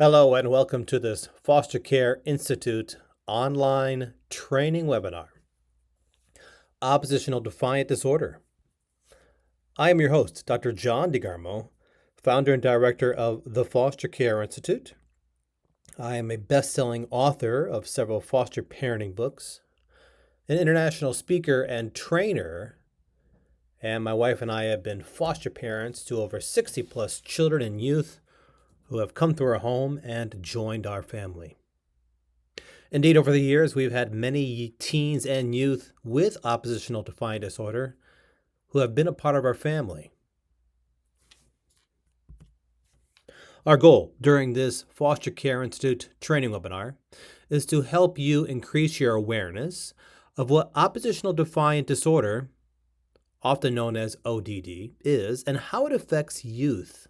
Hello and welcome to this Foster Care Institute online training webinar, Oppositional Defiant Disorder. I am your host, Dr. John Rbwo, founder and director of the Foster Care Institute. I am a best-selling author of several foster parenting books, an international speaker and trainer, and my wife and I have been foster parents to over 60 plus children and youth who have come through our home and joined our family. Indeed, over the years, we've had many teens and youth with oppositional defiant disorder who have been a part of our family. Our goal during this Foster Care Institute training webinar is to help you increase your awareness of what oppositional defiant disorder, often known as ODD, is and how it affects youth.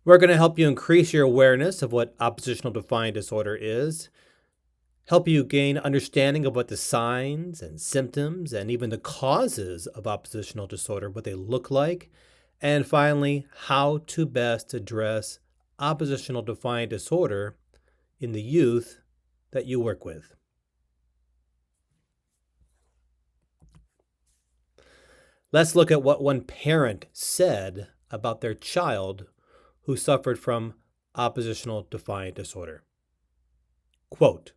We're going to help you increase your awareness of what oppositional defiant disorder is, help you gain understanding of what the signs and symptoms and even the causes of oppositional disorder, what they look like, and finally, how to best address oppositional defiant disorder in the youth that you work with. Let's look at what one parent said about their child who suffered from oppositional defiant disorder. Quote,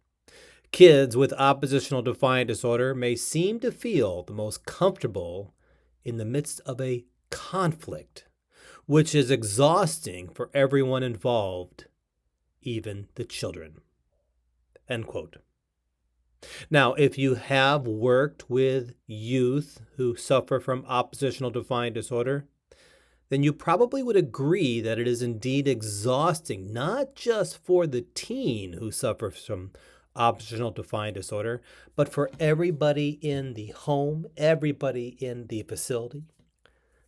"Kids with oppositional defiant disorder may seem to feel the most comfortable in the midst of a conflict, which is exhausting for everyone involved, even the children." End quote. Now, if you have worked with youth who suffer from oppositional defiant disorder, then you probably would agree that it is indeed exhausting, not just for the teen who suffers from oppositional defiant disorder, but for everybody in the home, everybody in the facility,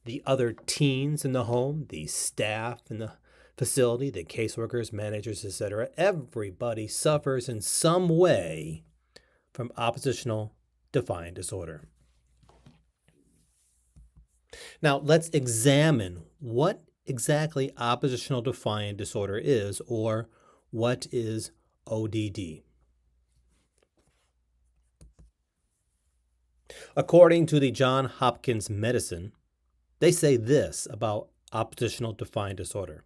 the other teens in the home, the staff in the facility, the caseworkers, managers, etc. Everybody suffers in some way from oppositional defiant disorder. Now, let's examine what exactly oppositional defiant disorder is, or what is ODD. According to the Johns Hopkins Medicine, they say this about oppositional defiant disorder.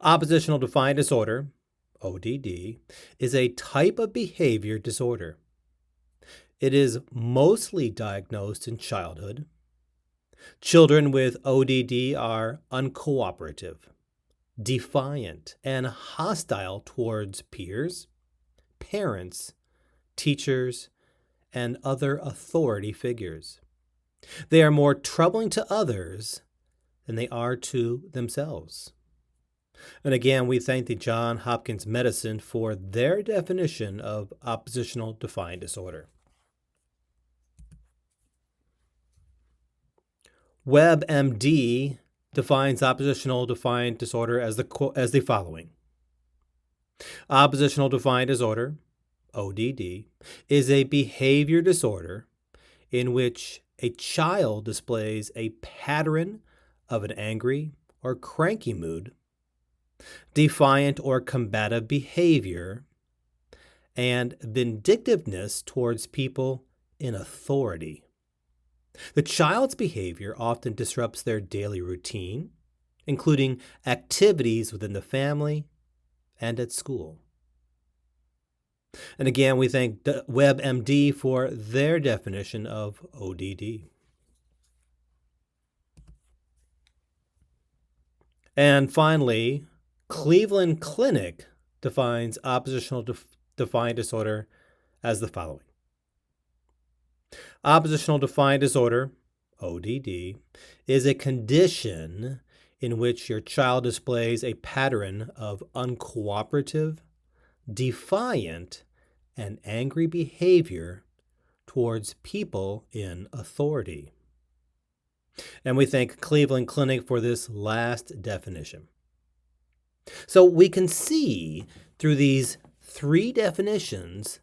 Oppositional defiant disorder, ODD, is a type of behavior disorder. It is mostly diagnosed in childhood. Children with ODD are uncooperative, defiant, and hostile towards peers, parents, teachers, and other authority figures. They are more troubling to others than they are to themselves. And again, we thank the Johns Hopkins Medicine for their definition of oppositional defiant disorder. WebMD defines oppositional defiant disorder as the following. Oppositional defiant disorder, ODD, is a behavior disorder in which a child displays a pattern of an angry or cranky mood, defiant or combative behavior, and vindictiveness towards people in authority. The child's behavior often disrupts their daily routine, including activities within the family and at school. And again, we thank WebMD for their definition of ODD. And finally, Cleveland Clinic defines oppositional defiant disorder as the following. Oppositional defiant disorder, ODD, is a condition in which your child displays a pattern of uncooperative, defiant, and angry behavior towards people in authority. And we thank Cleveland Clinic for this last definition. So we can see through these three definitions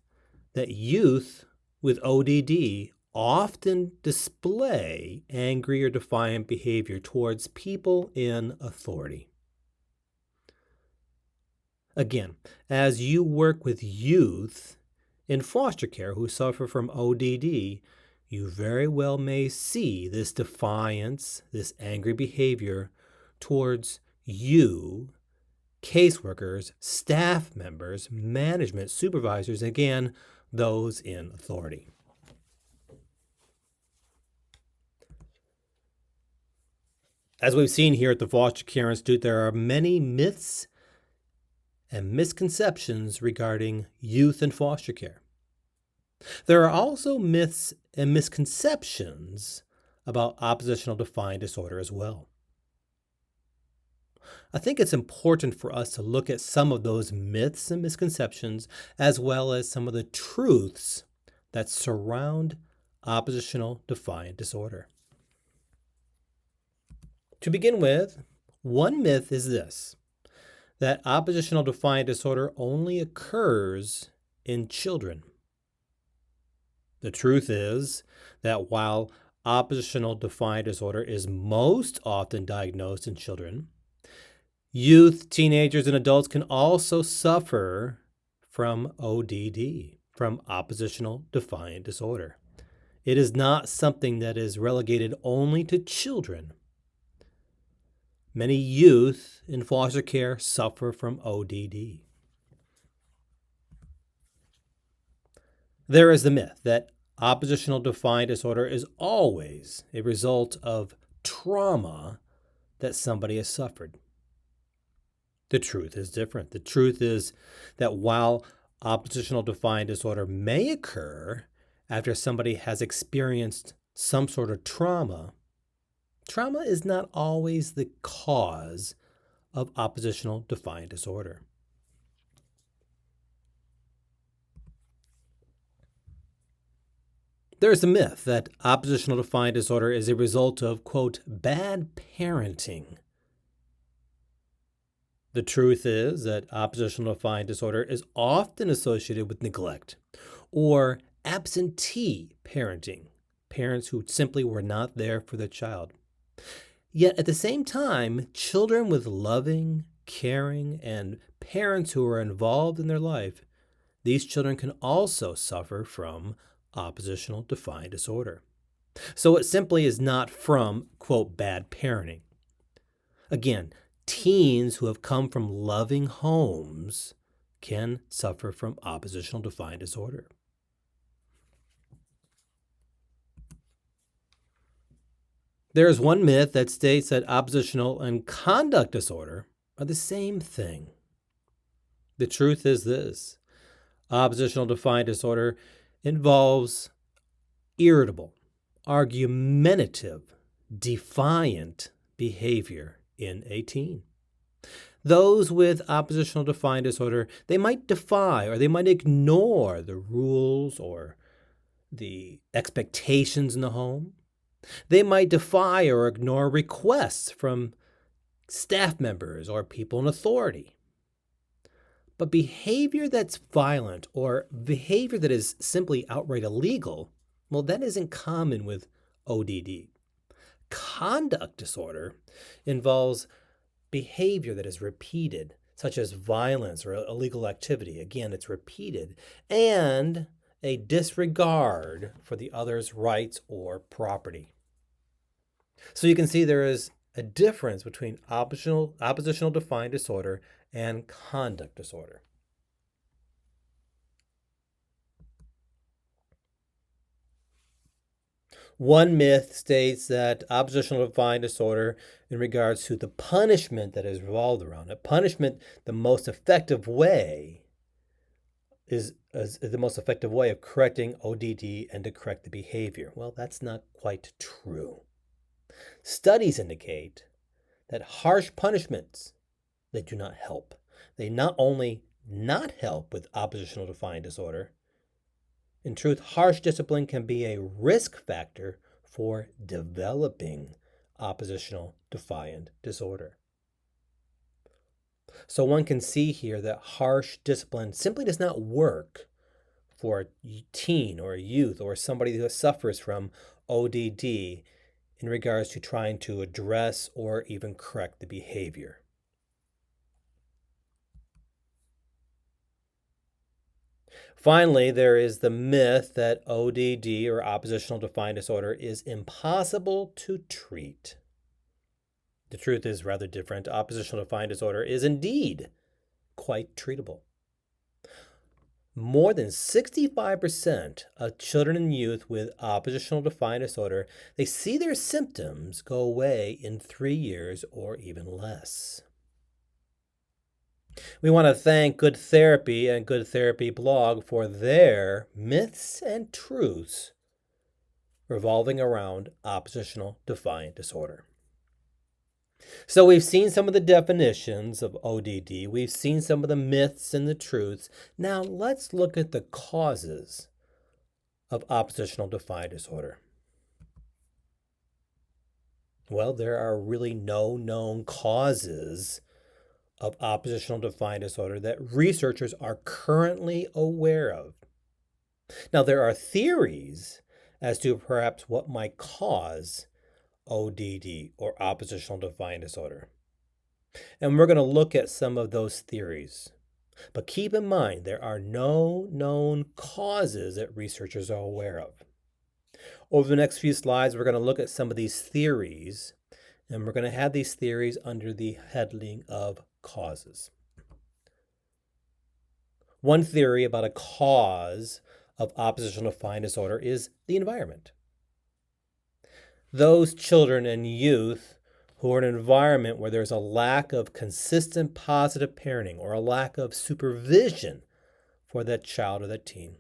that youth with ODD often display angry or defiant behavior towards people in authority. Again, as you work with youth in foster care who suffer from ODD, you very well may see this defiance, this angry behavior towards you, caseworkers, staff members, management, supervisors, again, those in authority. As we've seen here at the Foster Care Institute, there are many myths and misconceptions regarding youth in foster care. There are also myths and misconceptions about oppositional defiant disorder as well. I think it's important for us to look at some of those myths and misconceptions as well as some of the truths that surround oppositional defiant disorder. To begin with, one myth is this, that oppositional defiant disorder only occurs in children. The truth is that while oppositional defiant disorder is most often diagnosed in children, youth, teenagers, and adults can also suffer from ODD, from oppositional defiant disorder. It is not something that is relegated only to children. Many youth in foster care suffer from ODD. There is the myth that oppositional defiant disorder is always a result of trauma that somebody has suffered. The truth is different. The truth is that while oppositional defiant disorder may occur after somebody has experienced some sort of trauma, trauma is not always the cause of oppositional defiant disorder. There is a myth that oppositional defiant disorder is a result of, quote, bad parenting. The truth is that oppositional defiant disorder is often associated with neglect or absentee parenting, parents who simply were not there for their child. Yet at the same time, children with loving, caring, and parents who are involved in their life, these children can also suffer from oppositional defiant disorder. So it simply is not from, quote, bad parenting. Again, teens who have come from loving homes can suffer from oppositional defiant disorder. There is one myth that states that oppositional and conduct disorder are the same thing. The truth is this: oppositional defiant disorder involves irritable, argumentative, defiant behavior in a teen. Those with oppositional defiant disorder, they might defy or they might ignore the rules or the expectations in the home. They might defy or ignore requests from staff members or people in authority. But behavior that's violent or behavior that is simply outright illegal, well, that isn't common with ODD. Conduct disorder involves behavior that is repeated, such as violence or illegal activity. Again, it's repeated, and a disregard for the other's rights or property. So you can see there is a difference between oppositional defiant disorder and conduct disorder. One myth states that oppositional defiant disorder in regards to the punishment that is revolved around it. Punishment, the most effective way is the most effective way of correcting ODD and to correct the behavior. Well, that's not quite true. Studies indicate that harsh punishments, they do not help. They not only not help with oppositional defiant disorder, in truth, harsh discipline can be a risk factor for developing oppositional defiant disorder. So one can see here that harsh discipline simply does not work for a teen or a youth or somebody who suffers from ODD in regards to trying to address or even correct the behavior. Finally, there is the myth that ODD, or oppositional defiant disorder, is impossible to treat. The truth is rather different. Oppositional defiant disorder is indeed quite treatable. More than 65% of children and youth with oppositional defiant disorder, they see their symptoms go away in 3 years or even less. We want to thank Good Therapy and Good Therapy blog for their myths and truths revolving around oppositional defiant disorder. So we've seen some of the definitions of ODD. We've seen some of the myths and the truths. Now let's look at the causes of oppositional defiant disorder. Well, there are really no known causes of oppositional defiant disorder that researchers are currently aware of. Now, there are theories as to perhaps what might cause ODD, or oppositional defiant disorder. And we're going to look at some of those theories. But keep in mind, there are no known causes that researchers are aware of. Over the next few slides, we're going to look at some of these theories, and we're going to have these theories under the heading of causes. One theory about a cause of oppositional defiant disorder is the environment. Those children and youth who are in an environment where there's a lack of consistent positive parenting or a lack of supervision for that child or that teen,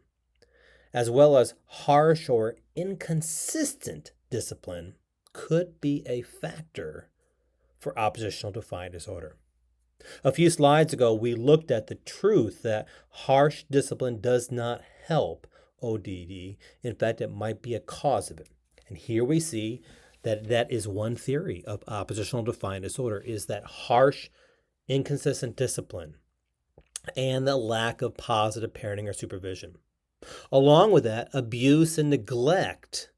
as well as harsh or inconsistent discipline, could be a factor for oppositional defiant disorder. A few slides ago, we looked at the truth that harsh discipline does not help ODD. In fact, it might be a cause of it. And here we see that that is one theory of oppositional defiant disorder, is that harsh, inconsistent discipline and the lack of positive parenting or supervision. Along with that, abuse and neglect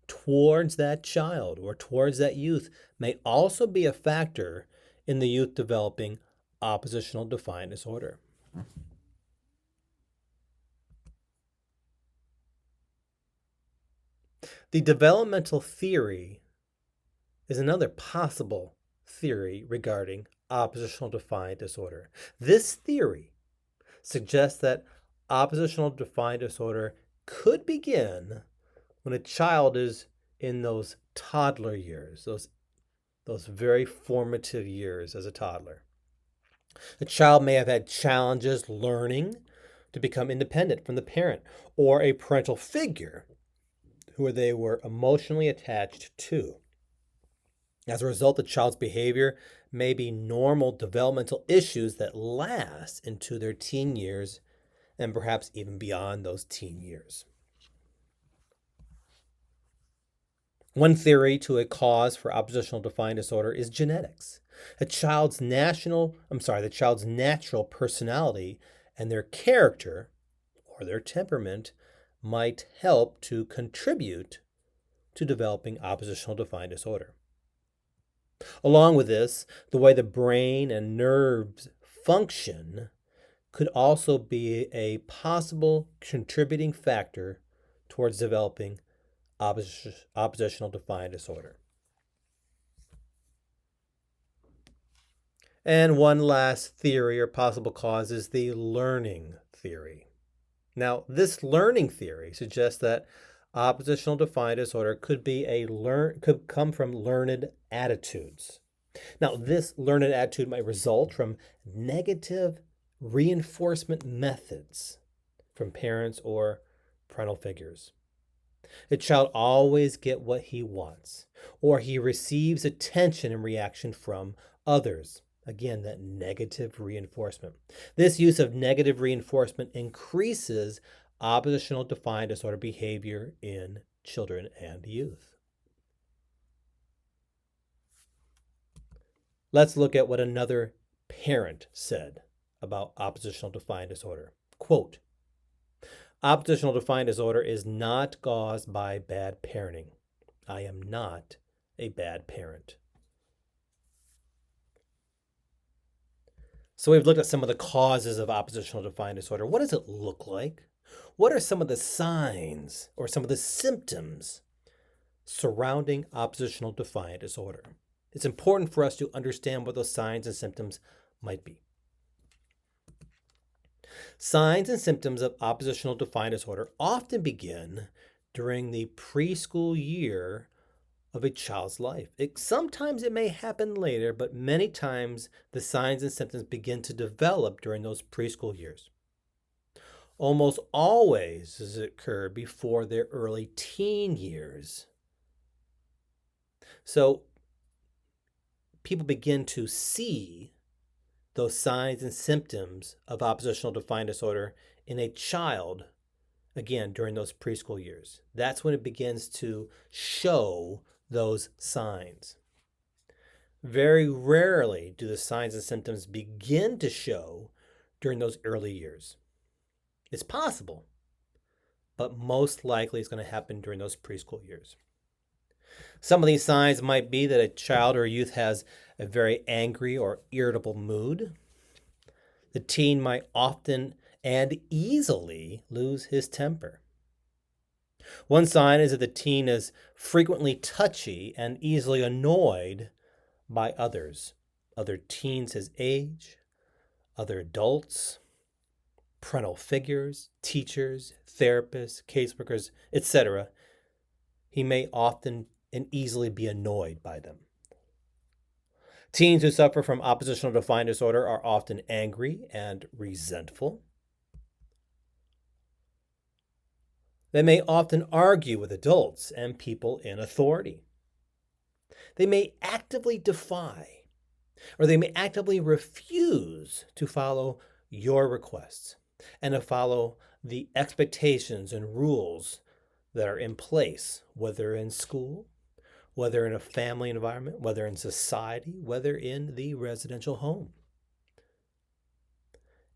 towards that child or towards that youth may also be a factor in the youth developing oppositional defiant disorder. The developmental theory is another possible theory regarding oppositional defiant disorder. This theory suggests that oppositional defiant disorder could begin when a child is in those toddler years, those very formative years as a toddler. The child may have had challenges learning to become independent from the parent or a parental figure who they were emotionally attached to. As a result, the child's behavior may be normal developmental issues that last into their teen years and perhaps even beyond those teen years. One theory to a cause for oppositional defiant disorder is genetics. The child's natural personality and their character or their temperament might help to contribute to developing oppositional defiant disorder. Along with this, the way the brain and nerves function could also be a possible contributing factor towards developing oppositional defiant disorder. And one last theory or possible cause is the learning theory. Now, this learning theory suggests that oppositional defiant disorder could come from learned attitudes. Now, this learned attitude might result from negative reinforcement methods from parents or parental figures. The child always gets what he wants, or he receives attention and reaction from others. Again, that negative reinforcement. This use of negative reinforcement increases oppositional defiant disorder behavior in children and youth. Let's look at what another parent said about oppositional defiant disorder. Quote, Oppositional defiant disorder is not caused by bad parenting. I am not a bad parent. So we've looked at some of the causes of oppositional defiant disorder. What does it look like? What are some of the signs or some of the symptoms surrounding oppositional defiant disorder? It's important for us to understand what those signs and symptoms might be. Signs and symptoms of oppositional defiant disorder often begin during the preschool year of a child's life. Sometimes it may happen later, but many times the signs and symptoms begin to develop during those preschool years. Almost always does it occur before their early teen years. So people begin to see those signs and symptoms of oppositional defiant disorder in a child, again, during those preschool years. That's when it begins to show those signs. Very rarely do the signs and symptoms begin to show during those early years. It's possible, but most likely it's going to happen during those preschool years. Some of these signs might be that a child or youth has a very angry or irritable mood. The teen might often and easily lose his temper. One sign is that the teen is frequently touchy and easily annoyed by others, other teens his age, other adults, parental figures, teachers, therapists, caseworkers, etc. He may often and easily be annoyed by them. Teens who suffer from oppositional defiant disorder are often angry and resentful. They may often argue with adults and people in authority. They may actively defy, or they may actively refuse to follow your requests and to follow the expectations and rules that are in place, whether in school, whether in a family environment, whether in society, whether in the residential home.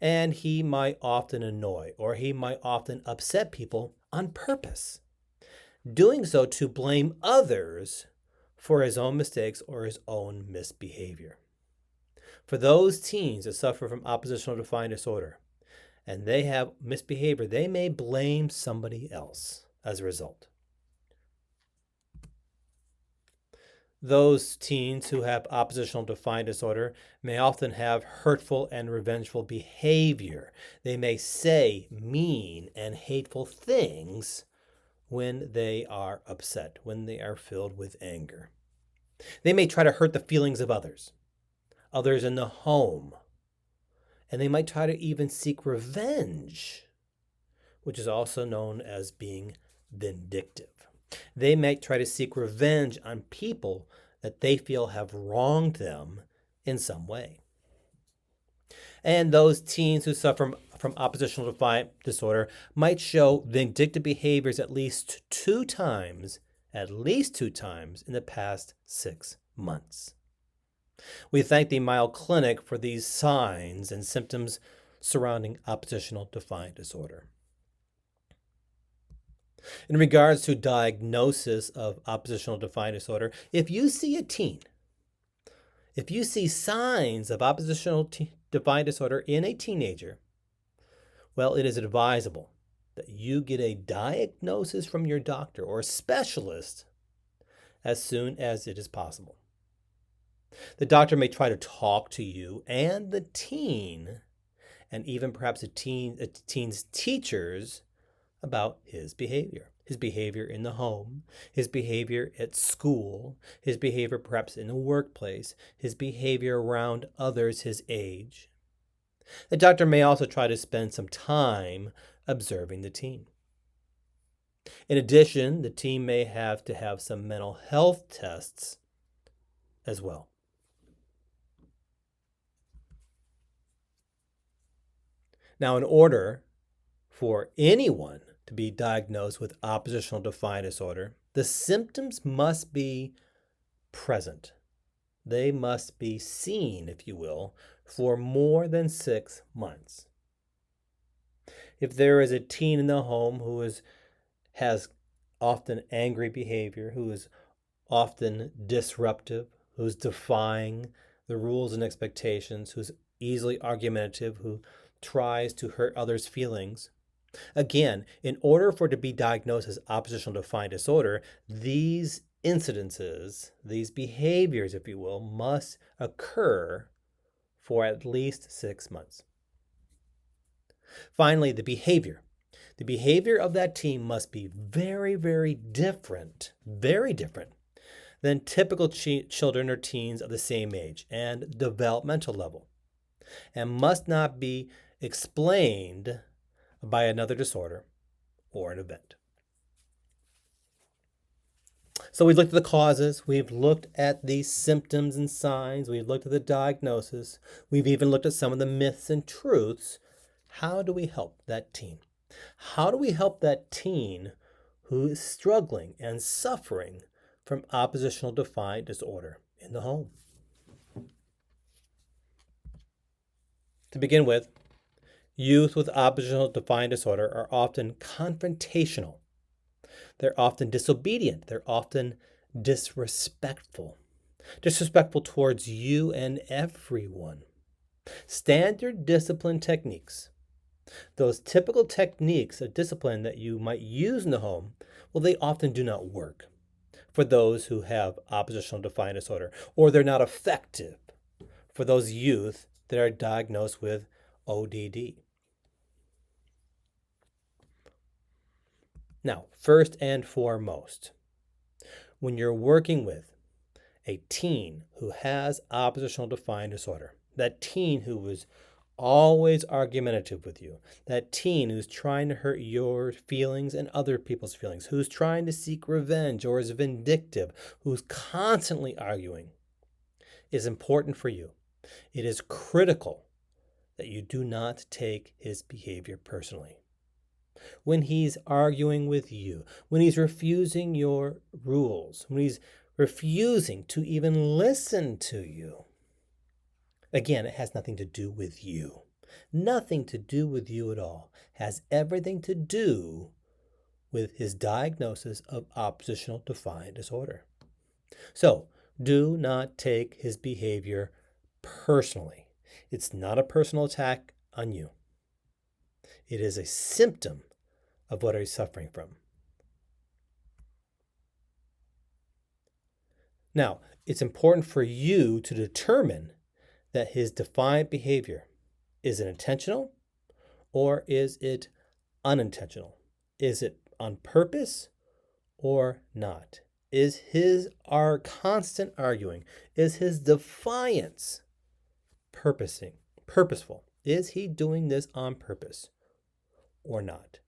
And he might often annoy, or he might often upset people on purpose, doing so to blame others for his own mistakes or his own misbehavior. For those teens that suffer from oppositional defiant disorder and they have misbehavior, they may blame somebody else as a result. Those teens who have oppositional defiant disorder may often have hurtful and revengeful behavior. They may say mean and hateful things when they are upset, when they are filled with anger. They may try to hurt the feelings of others in the home, and they might try to even seek revenge, which is also known as being vindictive. They might try to seek revenge on people that they feel have wronged them in some way. And those teens who suffer from oppositional defiant disorder might show vindictive behaviors at least two times in the past 6 months. We thank the Mayo Clinic for these signs and symptoms surrounding oppositional defiant disorder. In regards to diagnosis of oppositional defiant disorder, if you see a teen, if you see signs of oppositional defiant disorder in a teenager, well, it is advisable that you get a diagnosis from your doctor or specialist as soon as it is possible. The doctor may try to talk to you and the teen, and even perhaps a teen's teachers, about his behavior in the home, his behavior at school, his behavior perhaps in the workplace, his behavior around others his age. The doctor may also try to spend some time observing the teen. In addition, the teen may have to have some mental health tests as well. Now, in order for anyone to be diagnosed with oppositional defiant disorder, the symptoms must be present. They must be seen, if you will, for more than 6 months. If there is a teen in the home has often angry behavior, who is often disruptive, who's defying the rules and expectations, who's easily argumentative, who tries to hurt others' feelings. Again, in order for it to be diagnosed as oppositional defiant disorder, these incidences, these behaviors, if you will, must occur for at least 6 months. Finally, the behavior. The behavior of that teen must be very, very different than typical children or teens of the same age and developmental level, and must not be explained by another disorder or an event. So we've looked at the causes, we've looked at the symptoms and signs, we've looked at the diagnosis, we've even looked at some of the myths and truths. How do we help that teen? How do we help that teen who is struggling and suffering from oppositional defiant disorder in the home? To begin with, youth with oppositional defiant disorder are often confrontational. They're often disobedient. They're often disrespectful towards you and everyone. Standard discipline techniques, those typical techniques of discipline that you might use in the home, well, they often do not work for those who have oppositional defiant disorder, or they're not effective for those youth that are diagnosed with ODD. Now, first and foremost, when you're working with a teen who has oppositional defiant disorder, that teen who is always argumentative with you, that teen who's trying to hurt your feelings and other people's feelings, who's trying to seek revenge or is vindictive, who's constantly arguing, is important for you. It is critical that you do not take his behavior personally. When he's arguing with you, when he's refusing your rules, when he's refusing to even listen to you, again, it has nothing to do with you. Nothing to do with you at all. It has everything to do with his diagnosis of oppositional defiant disorder. So, do not take his behavior personally. It's not a personal attack on you. It is a symptom of what he's suffering from. Now, it's important for you to determine that his defiant behavior, is it intentional or is it unintentional? Is it on purpose or not? Is our constant arguing, is his defiance purposeful? Is he doing this on purpose or not?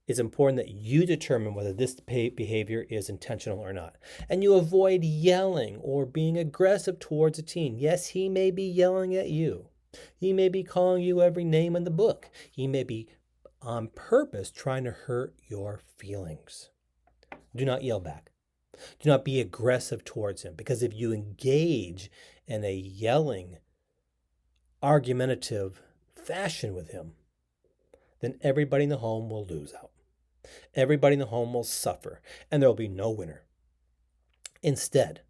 It's important that you determine whether this behavior is intentional or not. And you avoid yelling or being aggressive towards a teen. Yes, he may be yelling at you. He may be calling you every name in the book. He may be on purpose trying to hurt your feelings. Do not yell back. Do not be aggressive towards him, because if you engage in a yelling, argumentative fashion with him, then everybody in the home will lose out. Everybody in the home will suffer, and there will be no winner. Instead,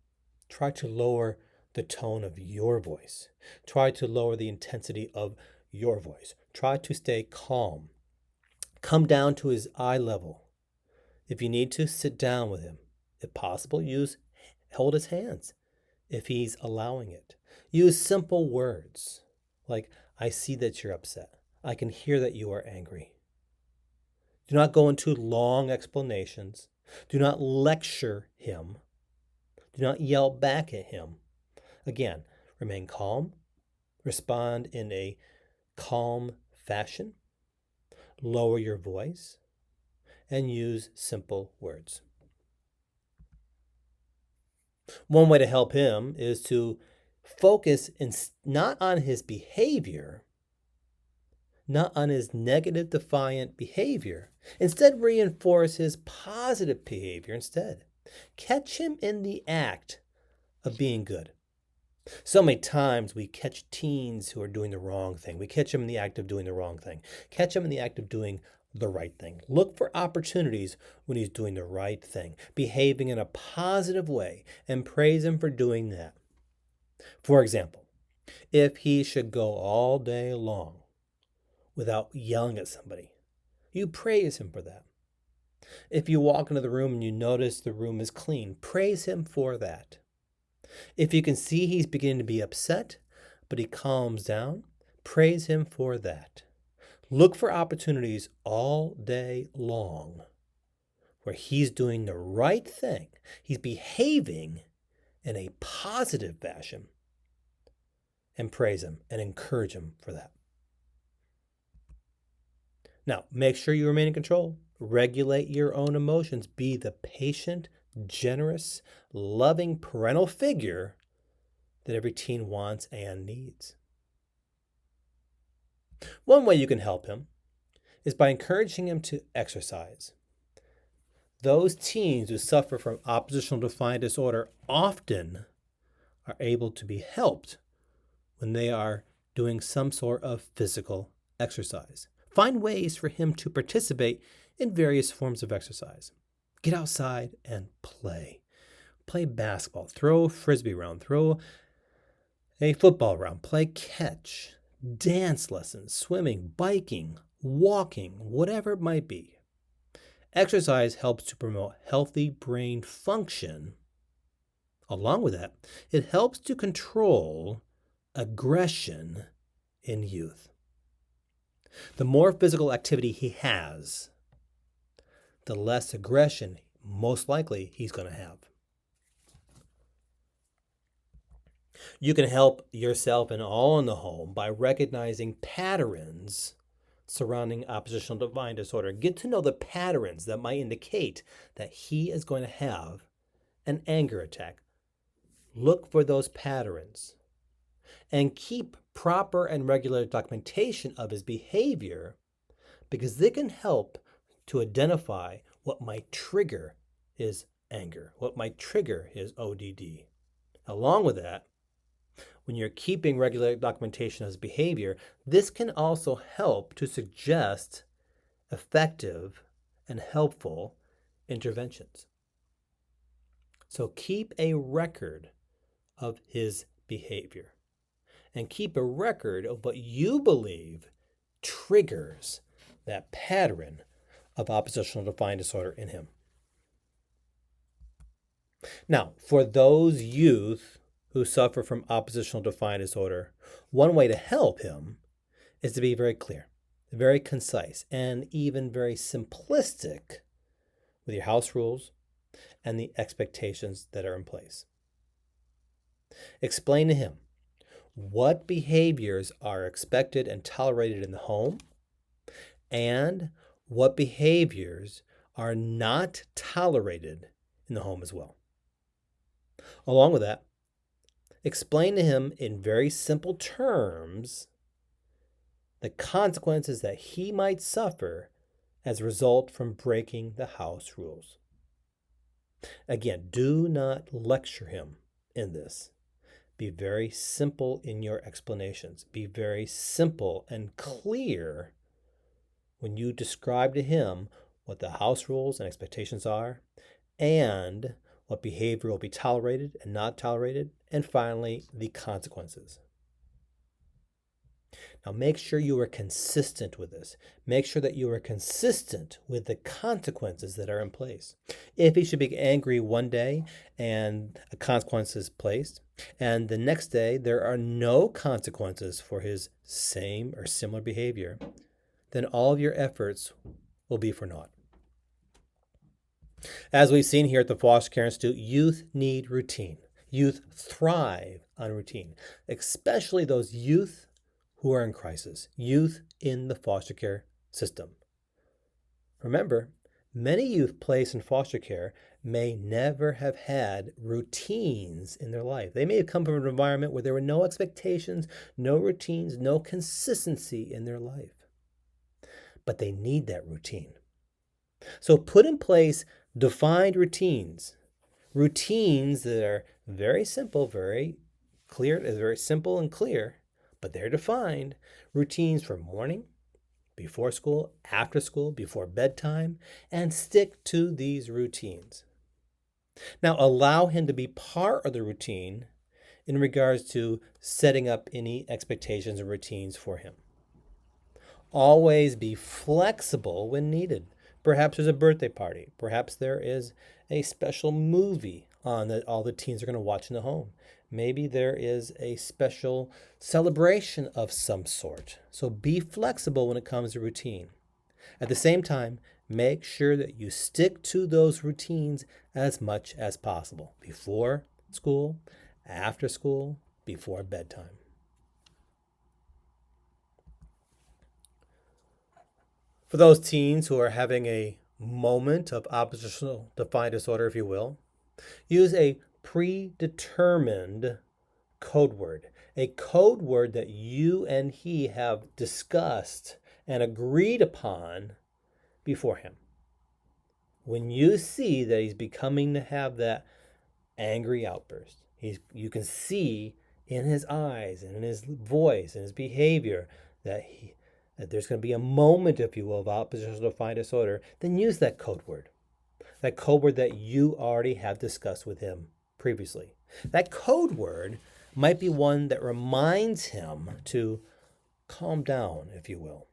try to lower the tone of your voice. Try to lower the intensity of your voice. Try to stay calm. Come down to his eye level. If you need to, sit down with him. If possible, hold his hands if he's allowing it. Use simple words like, I see that you're upset. I can hear that you are angry. Do not go into long explanations. Do not lecture him. Do not yell back at him. Again, remain calm. Respond in a calm fashion. Lower your voice. And use simple words. One way to help him is to focus not on his behavior, not on his negative, defiant behavior. Instead, reinforce his positive behavior instead. Catch him in the act of being good. So many times we catch teens who are doing the wrong thing. We catch them in the act of doing the wrong thing. Catch them in the act of doing the right thing. Look for opportunities when he's doing the right thing, behaving in a positive way, and praise him for doing that. For example, if he should go all day long without yelling at somebody, you praise him for that. If you walk into the room and you notice the room is clean, praise him for that. If you can see he's beginning to be upset, but he calms down, praise him for that. Look for opportunities all day long where he's doing the right thing. He's behaving in a positive fashion, and praise him and encourage him for that. Now, make sure you remain in control. Regulate your own emotions. Be the patient, generous, loving parental figure that every teen wants and needs. One way you can help him is by encouraging him to exercise. Those teens who suffer from oppositional defiant disorder often are able to be helped when they are doing some sort of physical exercise. Find ways for him to participate in various forms of exercise. Get outside and play. Play basketball, throw a frisbee around, throw a football around, play catch, dance lessons, swimming, biking, walking, whatever it might be. Exercise helps to promote healthy brain function. Along with that, it helps to control aggression in youth. The more physical activity he has, the less aggression, most likely, he's going to have. You can help yourself and all in the home by recognizing patterns surrounding oppositional defiant disorder. Get to know the patterns that might indicate that he is going to have an anger attack. Look for those patterns and keep proper and regular documentation of his behavior, because they can help to identify what might trigger his anger, what might trigger his ODD. Along with that, when you're keeping regular documentation of his behavior, this can also help to suggest effective and helpful interventions. So keep a record of his behavior and keep a record of what you believe triggers that pattern of oppositional defiant disorder in him. Now, for those youth who suffer from oppositional defiant disorder, one way to help him is to be very clear, very concise, and even very simplistic with your house rules and the expectations that are in place. Explain to him what behaviors are expected and tolerated in the home and what behaviors are not tolerated in the home as well. Along with that, explain to him in very simple terms the consequences that he might suffer as a result from breaking the house rules. Again, do not lecture him in this. Be very simple in your explanations. Be very simple and clear when you describe to him what the house rules and expectations are, and what behavior will be tolerated and not tolerated, and finally, the consequences. Now, make sure you are consistent with this. Make sure that you are consistent with the consequences that are in place. If he should be angry one day and a consequence is placed, and the next day there are no consequences for his same or similar behavior, then all of your efforts will be for naught. As we've seen here at the Foster Care Institute, youth need routine. Youth thrive on routine, especially those youth who are in crisis, youth in the foster care system. Remember, many youth placed in foster care may never have had routines in their life. They may have come from an environment where there were no expectations, no routines, no consistency in their life. But they need that routine. So put in place defined routines that are very simple, very Clear, it's very simple and clear, but they're defined. Routines for morning, before school, after school, before bedtime, and stick to these routines. Now, allow him to be part of the routine in regards to setting up any expectations and routines for him. Always be flexible when needed. Perhaps there's a birthday party. Perhaps there is a special movie on that all the teens are going to watch in the home. Maybe there is a special celebration of some sort. So be flexible when it comes to routine. At the same time, make sure that you stick to those routines as much as possible before school, after school, before bedtime. For those teens who are having a moment of oppositional defiant disorder, if you will, use a predetermined code word, a code word that you and he have discussed and agreed upon beforehand. When you see that he's becoming to have that angry outburst, you can see in his eyes and in his voice and his behavior that there's going to be a moment, if you will, of oppositional defiant disorder, then use that code word. That code word that you already have discussed with him previously. That code word might be one that reminds him to calm down, if you will.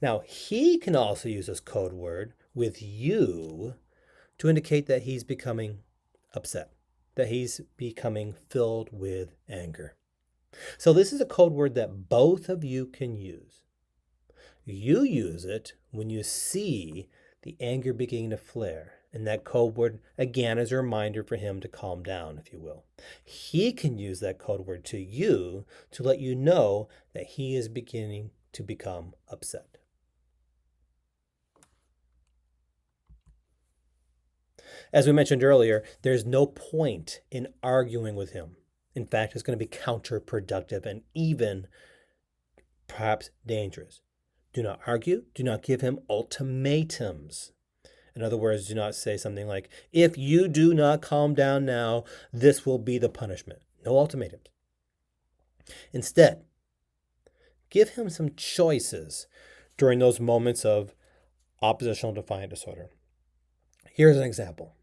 Now, he can also use this code word with you to indicate that he's becoming upset, that he's becoming filled with anger. So this is a code word that both of you can use. You use it when you see the anger beginning to flare. And that code word, again, is a reminder for him to calm down, if you will. He can use that code word to you to let you know that he is beginning to become upset. As we mentioned earlier, there's no point in arguing with him. In fact, it's going to be counterproductive and even perhaps dangerous. Do not argue. Do not give him ultimatums. In other words, do not say something like, if you do not calm down now, this will be the punishment. No ultimatums. Instead, give him some choices during those moments of oppositional defiant disorder. Here's an example.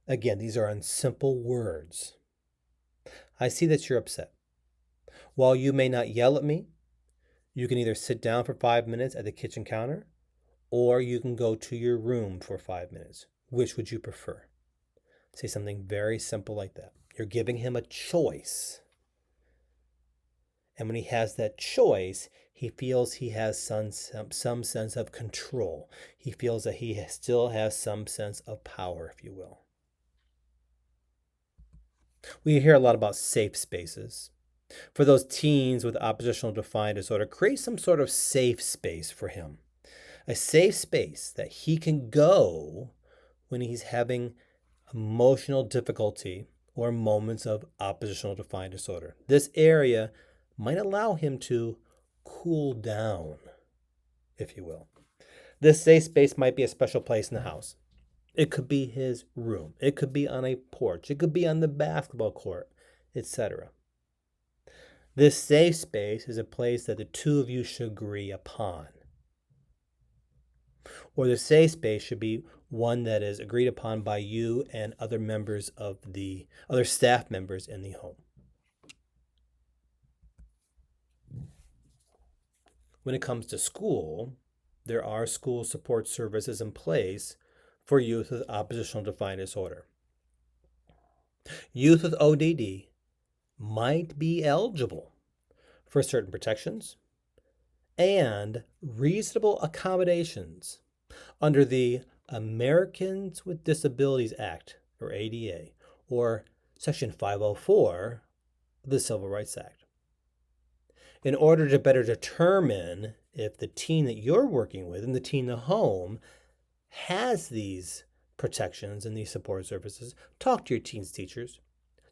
Again, these are in simple words. I see that you're upset. While you may not yell at me, you can either sit down for 5 minutes at the kitchen counter, or you can go to your room for 5 minutes. Which would you prefer? Say something very simple like that. You're giving him a choice. And when he has that choice, he feels he has some sense of control. He feels that he still has some sense of power, if you will. We hear a lot about safe spaces. For those teens with oppositional defiant disorder, create some sort of safe space for him. A safe space that he can go when he's having emotional difficulty or moments of oppositional defiant disorder. This area might allow him to cool down, if you will. This safe space might be a special place in the house. It could be his room. It could be on a porch. It could be on the basketball court, etc. This safe space is a place that the two of you should agree upon. Or the safe space should be one that is agreed upon by you and other members of the other staff members in the home. When it comes to school, there are school support services in place for youth with oppositional defiant disorder. Youth with ODD might be eligible for certain protections and reasonable accommodations under the Americans with Disabilities Act, or ADA, or Section 504 of the Civil Rights Act. In order to better determine if the teen that you're working with and the teen in the home has these protections and these support services, talk to your teen's teachers,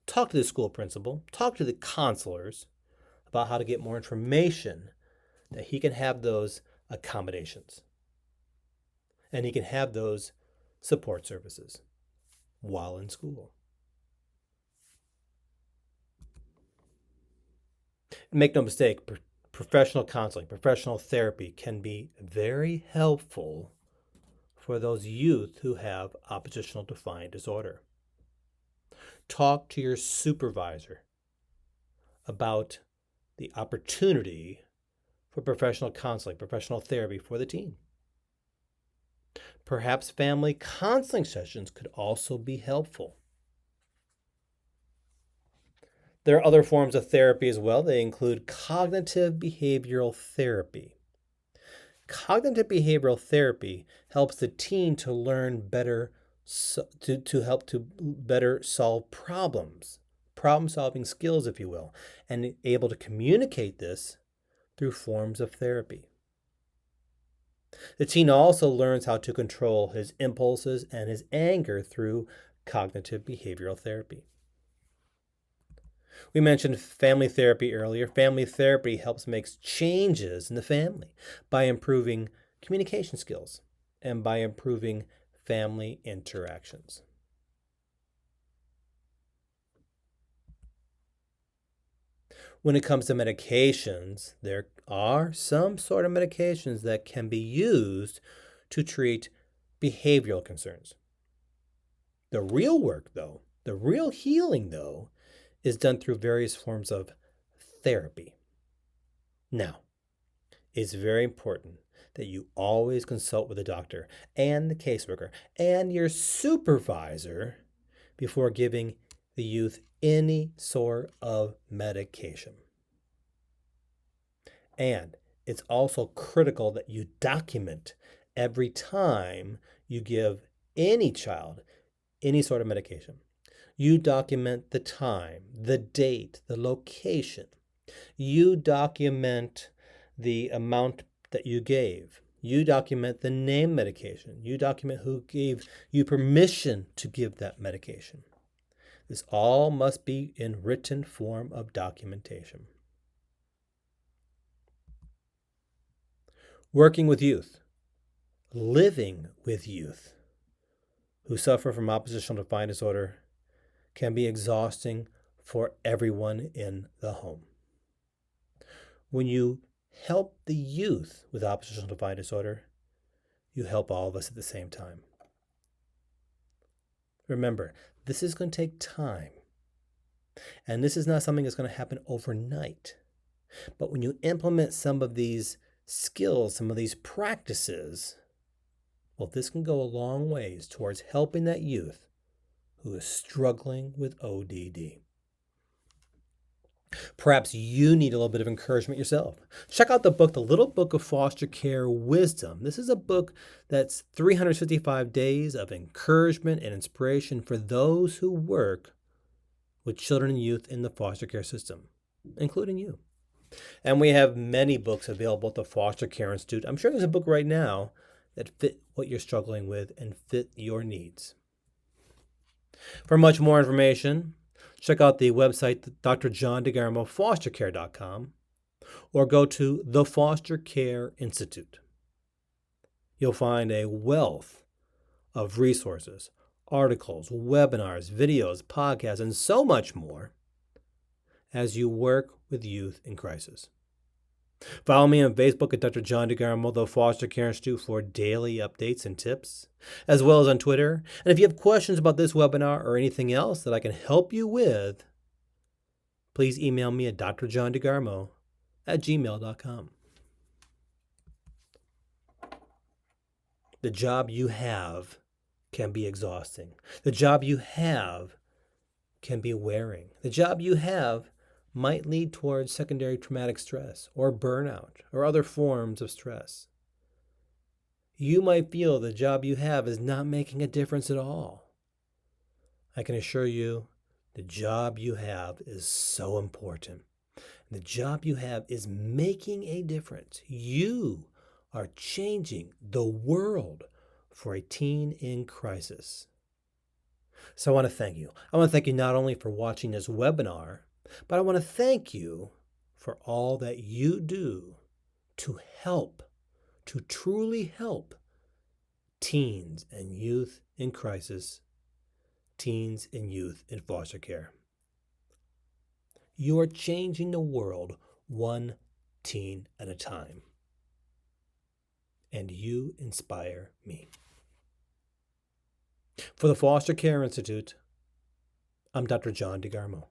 talk to the school principal, talk to the counselors about how to get more information that he can have those accommodations and he can have those support services while in school. Make no mistake, professional counseling, professional therapy can be very helpful for those youth who have oppositional defiant disorder. Talk to your supervisor about the opportunity for professional counseling, professional therapy for the teen. Perhaps family counseling sessions could also be helpful. There are other forms of therapy as well. They include cognitive behavioral therapy. Cognitive behavioral therapy helps the teen to learn better, to help to better solve problems, problem-solving skills, if you will, and able to communicate this through forms of therapy. The teen also learns how to control his impulses and his anger through cognitive behavioral therapy. We mentioned family therapy earlier. Family therapy helps make changes in the family by improving communication skills and by improving family interactions. When it comes to medications, there are some sort of medications that can be used to treat behavioral concerns. The real work, though, the real healing, though, is done through various forms of therapy. Now, it's very important that you always consult with a doctor and the caseworker and your supervisor before giving the youth any sort of medication. And it's also critical that you document every time you give any child any sort of medication. You document the time, the date, the location. You document the amount that you gave. You document the name medication. You document who gave you permission to give that medication. This all must be in written form of documentation. Working with youth, living with youth who suffer from oppositional defiant disorder can be exhausting for everyone in the home. When you help the youth with oppositional defiant disorder, you help all of us at the same time. Remember, this is going to take time. And this is not something that's going to happen overnight. But when you implement some of these skills, some of these practices, well, this can go a long ways towards helping that youth who is struggling with ODD. Perhaps you need a little bit of encouragement yourself. Check out the book, The Little Book of Foster Care Wisdom. This is a book that's 355 days of encouragement and inspiration for those who work with children and youth in the foster care system, including you. And we have many books available at the Foster Care Institute. I'm sure there's a book right now that fit what you're struggling with and fit your needs. For much more information, check out the website, Dr. John DeGarmo, fostercare.com, or go to the Foster Care Institute. You'll find a wealth of resources, articles, webinars, videos, podcasts, and so much more as you work with youth in crisis. Follow me on Facebook at Dr. John DeGarmo, the Foster Care Institute, for daily updates and tips, as well as on Twitter. And if you have questions about this webinar or anything else that I can help you with, please email me at drjohndegarmo@gmail.com. The job you have can be exhausting. The job you have can be wearing. The job you have might lead towards secondary traumatic stress or burnout or other forms of stress. You might feel the job you have is not making a difference at all. I can assure you the job you have is so important. The job you have is making a difference. You are changing the world for a teen in crisis. So I want to thank you. I want to thank you not only for watching this webinar, but I want to thank you for all that you do to help, to truly help teens and youth in crisis, teens and youth in foster care. You are changing the world one teen at a time. And you inspire me. For the Foster Care Institute, I'm Dr. John DeGarmo.